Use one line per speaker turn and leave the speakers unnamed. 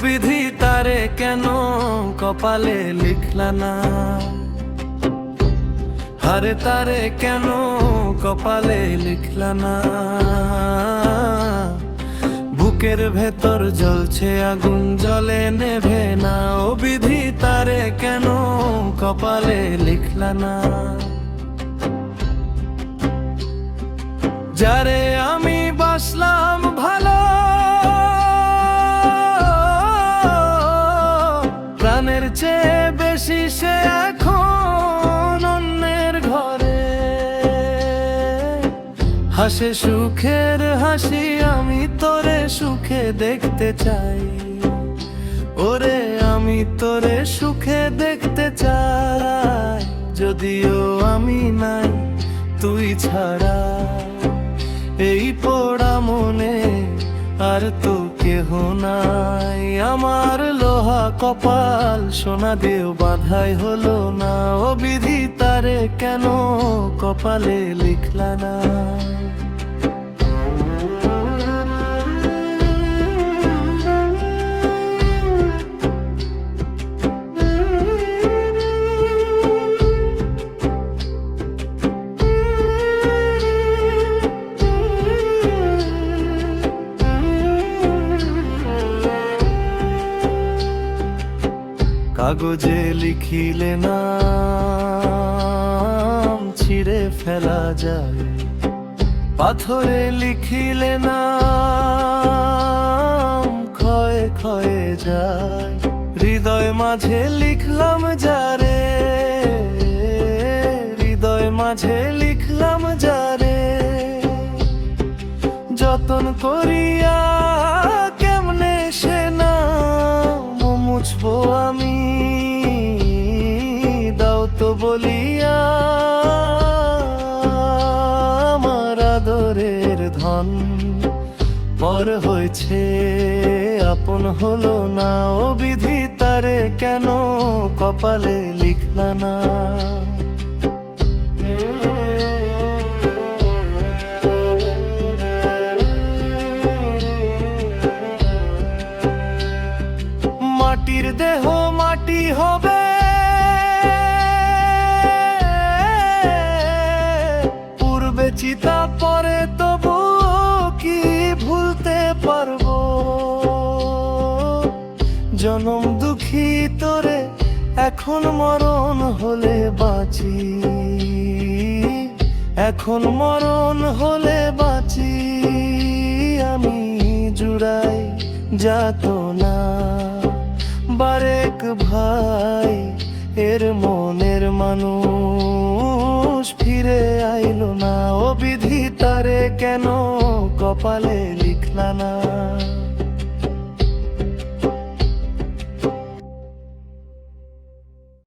বিধি তারে কেন কপালে লিখলা না, হারে তারে কেন কপালে লিখলা না। বুকের ভেতর জ্বলছে আগুন জ্বলে নেভে না, ও বিধি তারে কেন কপালে লিখলা না। যারে আমি বাসলাম ভালো, প্রাণের চেয়ে বেশি সে এখন অন্যের ঘরে হাসে সুখের হাসি, আমি তোরে সুখে দেখতে চাই। ওরে আমি তোরে সুখে দেখতে চাই, যদিও আমি নাই তুই ছাড়া। এই পোড়া মনে আর তো কেহ নাই, আমার লোহা কপাল সোনা দিয়েও বাঁধাই হলো না। ও বিধি তারে কেন কপালে লিখলা না। কাগজে লিখিলে নাম ছিঁড়ে ফেলা যায়, পাথরে লিখিলে নাম ক্ষয়ে ক্ষয়ে যায়। হৃদয় মাঝে লিখলাম যারে, হৃদয় মাঝে লিখলাম যারে, যতন করিয়া কেমনে সে নাম মুছবো আমি, দাও তো বলিয়া আমার আদরের ধন। পর হয়েছে আপন হলো না, ও বিধি তারে কেন কপালে লিখলা না। মাটির দেহ মাটি হবে, পূর্বে চিতা পরে তবু কি ভুলতে পারবো। জনম দুঃখী তোরে এখন মরণ হলে বাঁচি, এখন মরণ হলে বাঁচি। আমি জুড়াই যাতনা বারেক ভাই, এর মনের মানুষ ফিরে আইলো না। ও বিধি তারে কেন কপালে লিখলা